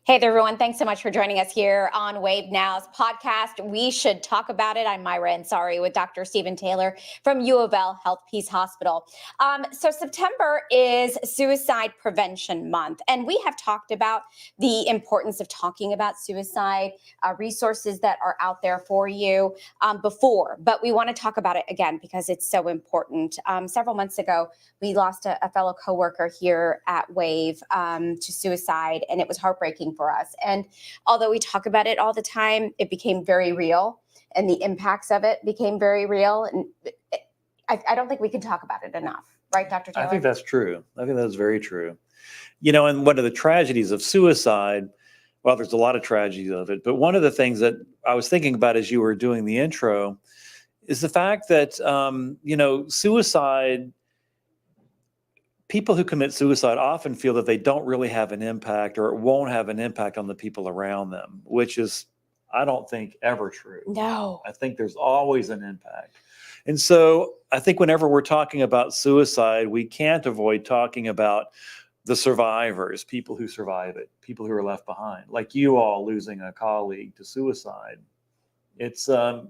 Hey there, everyone. Thanks so much for joining us here on Wave Now's podcast. We should talk about it. I'm Myra Ansari with Dr. Stephen Taylor from U of L Health Peace Hospital. So September is Suicide Prevention Month, and we have talked about the importance of talking about suicide, resources that are out there for you before, but we want to talk about it again because it's so important. Several months ago, we lost a fellow coworker here at Wave to suicide, and it was heartbreaking for us. And although we talk about it all the time, it became very real, and the impacts of it became very real. And I don't think we can talk about it enough, right, Dr. Taylor? I think that's true. I think that's very true. And one of the tragedies of suicide, well, there's a lot of tragedies of it, but one of the things that I was thinking about as you were doing the intro is the fact that, suicide, people who commit suicide often feel that they don't really have an impact, or it won't have an impact on the people around them, which is, I don't think, ever true. No. I think there's always an impact. And so I think whenever we're talking about suicide, we can't avoid talking about the survivors, people who survive it, people who are left behind, like you all losing a colleague to suicide. There's a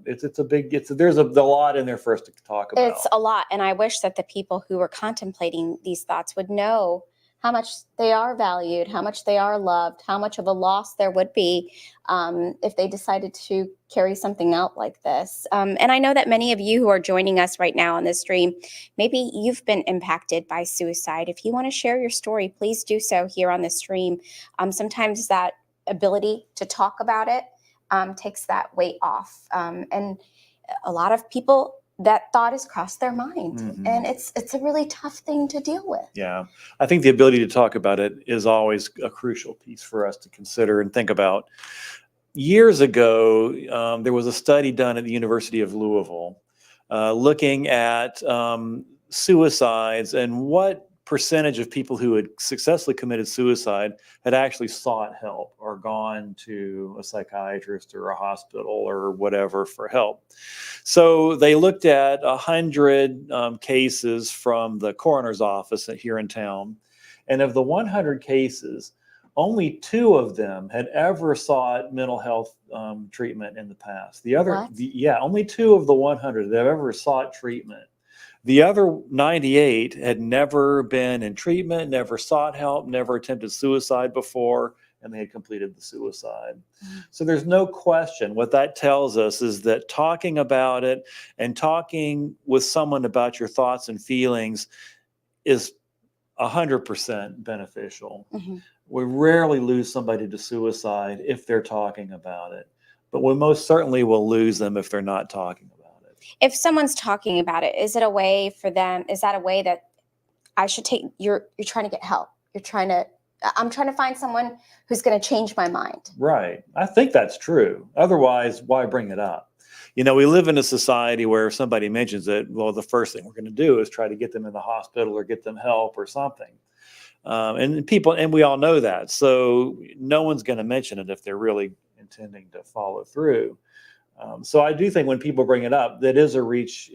lot in there for us to talk about. It's a lot. And I wish that the people who were contemplating these thoughts would know how much they are valued, how much they are loved, how much of a loss there would be if they decided to carry something out like this. And I know that many of you who are joining us right now on this stream, maybe you've been impacted by suicide. If you want to share your story, please do so here on the stream. Sometimes that ability to talk about it takes that weight off. And a lot of people, that thought has crossed their mind. Mm-hmm. And it's a really tough thing to deal with. Yeah. I think the ability to talk about it is always a crucial piece for us to consider and think about. Years ago, there was a study done at the University of Louisville looking at suicides and what percentage of people who had successfully committed suicide had actually sought help or gone to a psychiatrist or a hospital or whatever for help. So they looked at 100 cases from the coroner's office here in town. And of the 100 cases, only 2 of them had ever sought mental health treatment in the past. Only 2 of the 100 that have ever sought treatment. The other 98 had never been in treatment, never sought help, never attempted suicide before, and they had completed the suicide. Mm-hmm. So there's no question. What that tells us is that talking about it and talking with someone about your thoughts and feelings is 100% beneficial. Mm-hmm. We rarely lose somebody to suicide if they're talking about it, but we most certainly will lose them if they're not talking about it. If someone's talking about it, is it a way for them? Is that a way that I should take? You're trying to get help. I'm trying to find someone who's going to change my mind. Right. I think that's true. Otherwise, why bring it up? We live in a society where if somebody mentions it, well, the first thing we're going to do is try to get them in the hospital or get them help or something. And we all know that. So no one's going to mention it if they're really intending to follow through. So I do think when people bring it up, it is a reach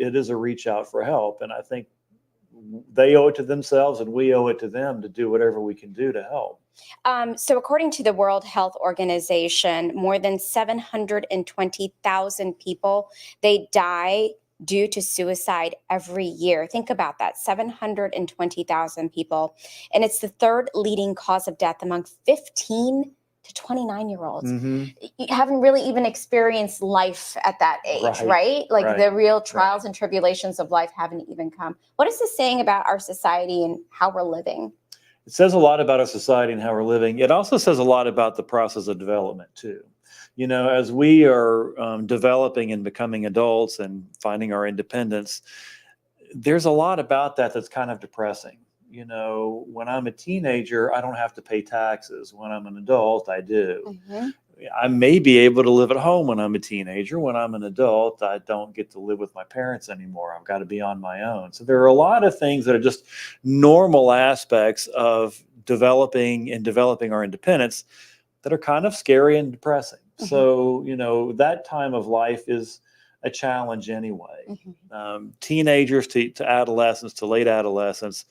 out for help. And I think they owe it to themselves and we owe it to them to do whatever we can do to help. So according to the World Health Organization, more than 720,000 people, they die due to suicide every year. Think about that, 720,000 people. And it's the 3rd leading cause of death among 15 to 29-year-olds. Mm-hmm. You haven't really even experienced life at that age, right? Like the real trials and tribulations of life haven't even come. What is this saying about our society and how we're living? It says a lot about our society and how we're living. It also says a lot about the process of development too. As we are developing and becoming adults and finding our independence, there's a lot about that that's kind of depressing. When I'm a teenager, I don't have to pay taxes. When I'm an adult, I do. Mm-hmm. I may be able to live at home when I'm a teenager. When I'm an adult, I don't get to live with my parents anymore. I've got to be on my own. So there are a lot of things that are just normal aspects of developing our independence that are kind of scary and depressing. Mm-hmm. So, that time of life is a challenge anyway. Mm-hmm. Teenagers to adolescents to late adolescence,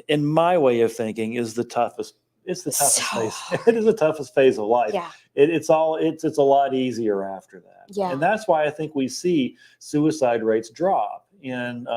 in my way of thinking, is the toughest it's the toughest So phase. hard. It is the toughest phase of life. Yeah. It's a lot easier after that. Yeah. And that's why I think we see suicide rates drop in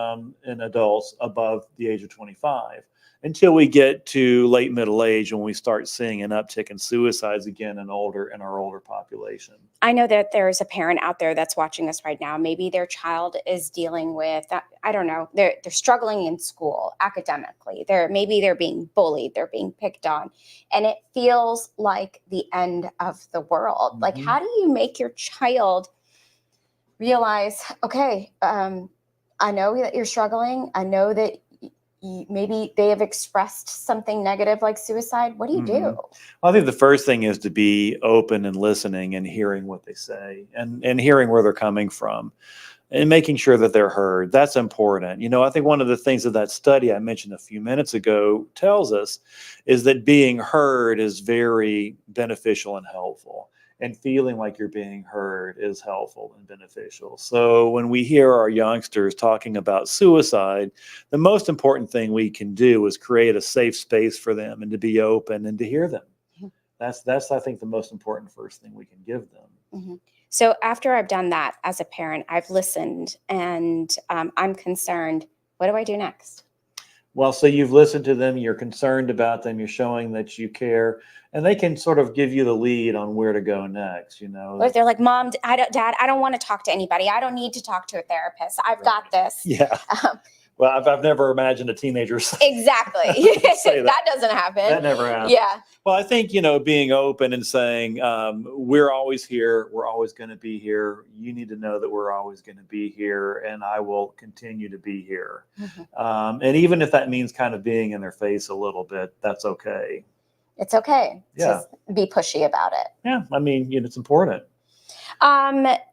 adults above the age of 25 until we get to late middle age when we start seeing an uptick in suicides again in our older population. I know that there's a parent out there that's watching us right now. Maybe their child is dealing with, I don't know, they're struggling in school academically. Maybe they're being bullied, they're being picked on, and it feels like the end of the world. Like, Mhm. how do you make your child realize, okay, I know that you're struggling. I know that maybe they have expressed something negative like suicide. What do you do? Mhm. I think the first thing is to be open and listening and hearing what they say and hearing where they're coming from and making sure that they're heard. That's important. I think one of the things that study I mentioned a few minutes ago tells us is that being heard is very beneficial and helpful. And feeling like you're being heard is helpful and beneficial. So when we hear our youngsters talking about suicide, the most important thing we can do is create a safe space for them and to be open and to hear them. Mhm. That's I think the most important first thing we can give them. Mhm. So after I've done that as a parent, I've listened and I'm concerned. What do I do next? Well, so you've listened to them, you're concerned about them, you're showing that you care, and they can sort of give you the lead on where to go next. What if they're like, Mom, Dad, I don't want to talk to anybody. I don't need to talk to a therapist. I've got this. Yeah. Um, Well, I've never imagined a teenager exactly. say that. That doesn't happen. That never happens. Yeah. Well, I think, being open and saying, we're always here. We're always going to be here. You need to know that we're always going to be here, and I will continue to be here. Mhm. And even if that means kind of being in their face a little bit, that's okay. It's okay Yeah. to be pushy about it. Yeah. I mean, it's important.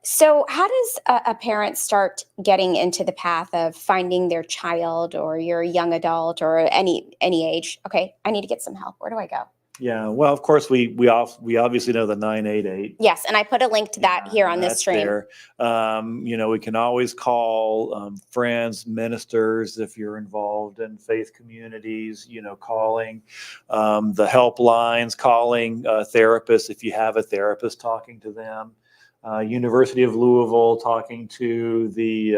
So how does a parent start getting into the path of finding their child, or you're a young adult or any age? Okay, I need to get some help. Where do I go? Yeah. Well, of course, we obviously know the 988. Yes, and I put a link to that here on this That's stream. there. We can always call friends, ministers, if you're involved in faith communities, calling the helplines, calling therapists if you have a therapist, talking to them. University of Louisville, talking to the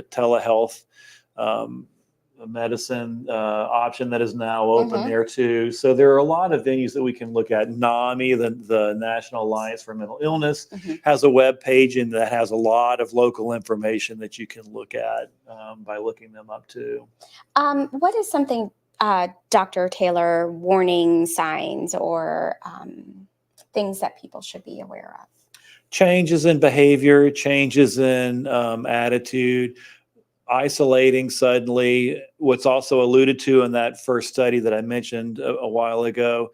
telehealth medicine option that is now open Mhm. there too. So there are a lot of venues that we can look at. NAMI, the National Alliance for Mental Illness, Mhm. has a web page and that has a lot of local information that you can look at by looking them up too. What is something, Dr. Taylor, warning signs or things that people should be aware of? Changes in behavior, changes in attitude, isolating suddenly. What's also alluded to in that first study that I mentioned a while ago,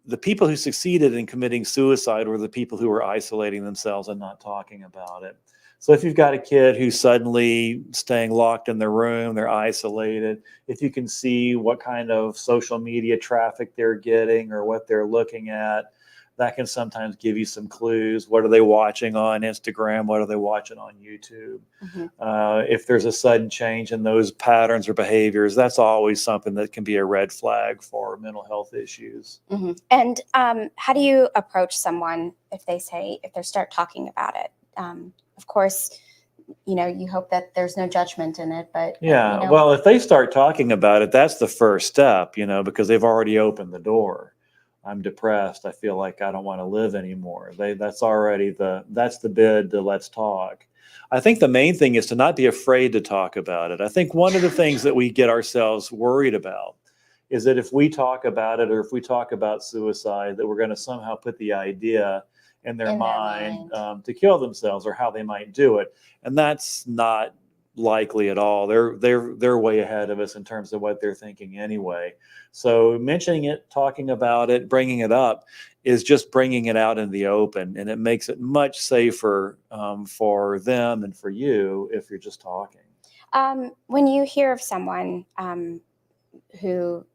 the people who succeeded in committing suicide were the people who were isolating themselves and not talking about it. So if you've got a kid who's suddenly staying locked in their room, they're isolated, if you can see what kind of social media traffic they're getting or what they're looking at, that can sometimes give you some clues. What are they watching on Instagram? What are they watching on YouTube? Mhm. If there's a sudden change in those patterns or behaviors, that's always something that can be a red flag for mental health issues. Mhm. And how do you approach someone if they start talking about it? Of course, you hope that there's no judgment in it, but Yeah, well, if they start talking about it, that's the first step, because they've already opened the door. I'm depressed. I feel like I don't want to live anymore. That's the bid to let's talk. I think the main thing is to not be afraid to talk about it. I think one of the things that we get ourselves worried about is that if we talk about it or if we talk about suicide, that we're going to somehow put the idea in their mind to kill themselves or how they might do it, and that's not likely at all. They're way ahead of us in terms of what they're thinking anyway. So mentioning it, talking about it, bringing it up is just bringing it out in the open, and it makes it much safer for them and for you if you're just talking. When you hear of someone who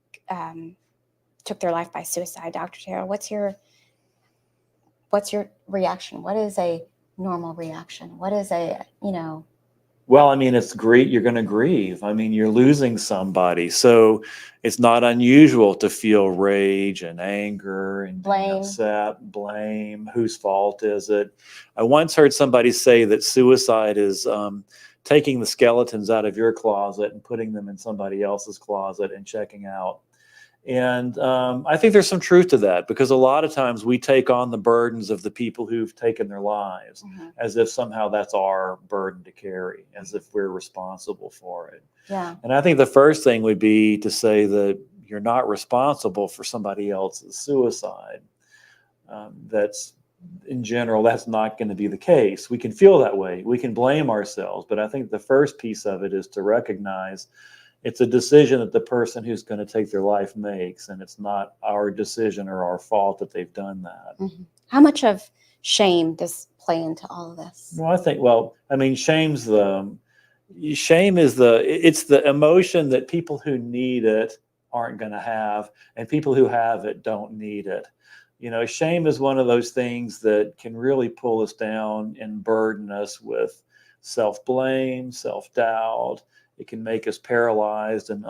took their life by suicide, Dr. Taylor, what's your reaction? What is a normal reaction? What is a Well, I mean, it's great. You're going to grieve. I mean, you're losing somebody. So it's not unusual to feel rage and anger and being Blame. upset, blame. Whose fault is it? I once heard somebody say that suicide is taking the skeletons out of your closet and putting them in somebody else's closet and checking out. And I think there's some truth to that, because a lot of times we take on the burdens of the people who've taken their lives as if somehow that's our burden to carry, as if we're responsible for it. Yeah. And I think the first thing would be to say that you're not responsible for somebody else's suicide. That's in general, that's not going to be the case. We can feel that way. We can blame ourselves. But I think the first piece of it is to recognize it's a decision that the person who's going to take their life makes, and it's not our decision or our fault that they've done that. How much of shame does play into all of this? Well, I mean, shame is the it's the emotion that people who need it aren't going to have, and people who have it don't need it. Shame is one of those things that can really pull us down and burden us with self-blame, self-doubt. It can make us paralyzed and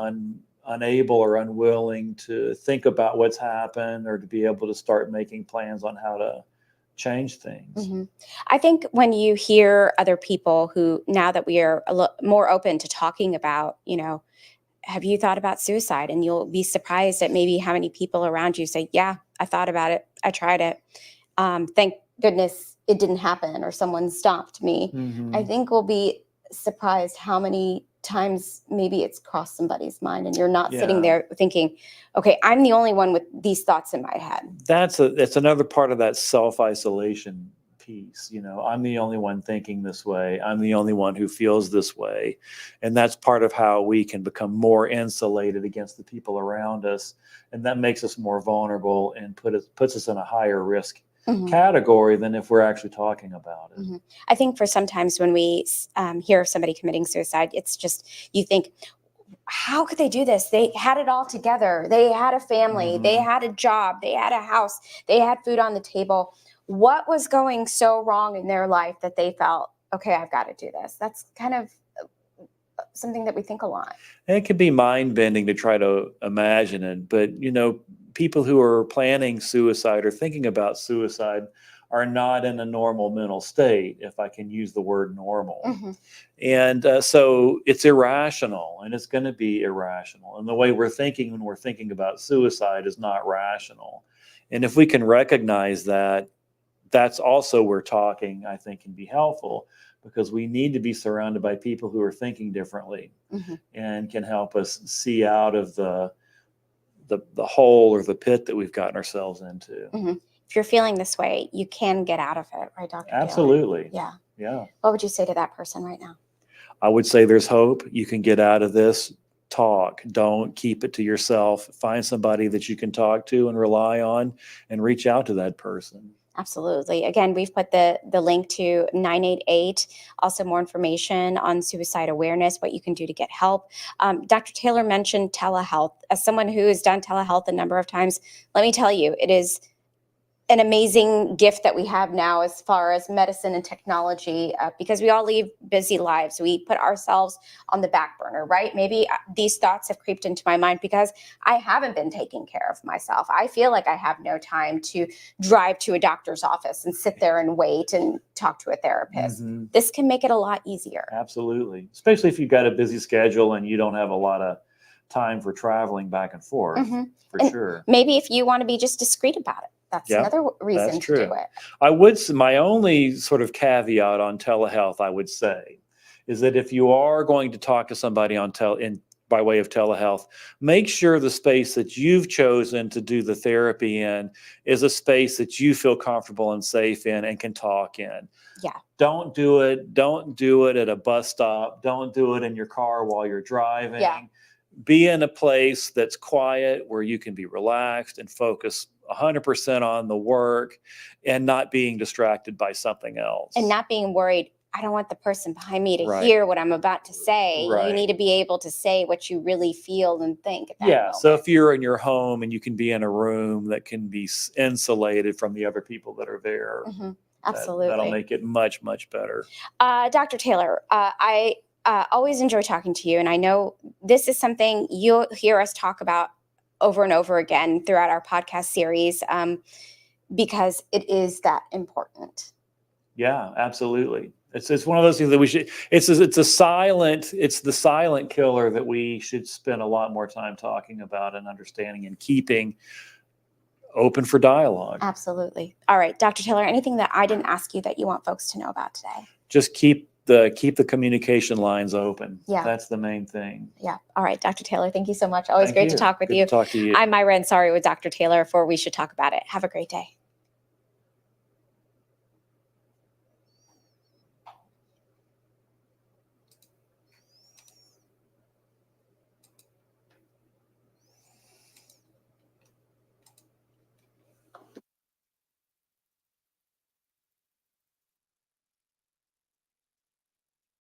unable or unwilling to think about what's happened, or to be able to start making plans on how to change things. I think when you hear other people who, now that we are more open to talking about, have you thought about suicide? And you'll be surprised at maybe how many people around you say, yeah, I thought about it. I tried it. Thank goodness it didn't happen, or someone stopped me. I think we'll be surprised how many times maybe it's crossed somebody's mind, and you're not sitting there thinking, okay, I'm the only one with these thoughts in my head. That's another part of that self-isolation piece. I'm the only one thinking this way. I'm the only one who feels this way. And that's part of how we can become more insulated against the people around us. And that makes us more vulnerable and puts us in a higher risk category than if we're actually talking about it. I think for sometimes when we hear of somebody committing suicide, it's just, you think, how could they do this? They had it all together. They had a family. They had a job. They had a house. They had food on the table. What was going so wrong in their life that they felt, okay, I've got to do this? That's kind of something that we think a lot. And it can be mind-bending to try to imagine it, but people who are planning suicide or thinking about suicide are not in a normal mental state, if I can use the word normal. And so it's irrational, and it's going to be irrational. And the way we're thinking when we're thinking about suicide is not rational. And if we can recognize that, that's also where talking, I think, can be helpful, because we need to be surrounded by people who are thinking differently and can help us see out of the hole or the pit that we've gotten ourselves into. If you're feeling this way, you can get out of it, right, Dr. Absolutely. Taylor? Yeah. What would you say to that person right now? I would say there's hope. You can get out of this. Talk. Don't keep it to yourself. Find somebody that you can talk to and rely on, and reach out to that person. Absolutely. Again, we've put the link to 988, also more information on suicide awareness, what you can do to get help. Dr. Taylor mentioned telehealth. As someone who has done telehealth a number of times, let me tell you, it is an amazing gift that we have now as far as medicine and technology, because we all lead busy lives. We put ourselves on the back burner, right? Maybe these thoughts have creeped into my mind because I haven't been taking care of myself. I feel like I have no time to drive to a doctor's office and sit there and wait and talk to a therapist. This can make it a lot easier. Absolutely. Especially if you've got a busy schedule and you don't have a lot of time for traveling back and forth, for sure. Maybe if you want to be just discreet about it. That's another reason to do it. I would say my only sort of caveat on telehealth, I would say, is that if you are going to talk to somebody by way of telehealth, make sure the space that you've chosen to do the therapy in is a space that you feel comfortable and safe in and can talk in. Don't do it at a bus stop. Don't do it in your car while you're driving. Be in a place that's quiet, where you can be relaxed and focus 100% on the work, and not being distracted by something else. And not being worried, I don't want the person behind me to hear what I'm about to say. You need to be able to say what you really feel and think at that moment. So if you're in your home and you can be in a room that can be insulated from the other people that are there. Absolutely. That'll make it much, much better. Dr. Taylor, I always enjoy talking to you, and I know this is something you'll hear us talk about over and over again throughout our podcast series, because it is that important. Yeah, absolutely. It's one of those things that we should. It's the silent killer that we should spend a lot more time talking about and understanding and keeping open for dialogue. Absolutely. All right, Dr. Taylor, anything that I didn't ask you that you want folks to know about today? Just keep the communication lines open. Yeah. That's the main thing. Yeah. All right, Dr. Taylor, thank you so much. Always Thank great to you. talk with Good you. to talk to you. I'm Myra Ansari with Dr. Taylor for We Should Talk About It. Have a great day.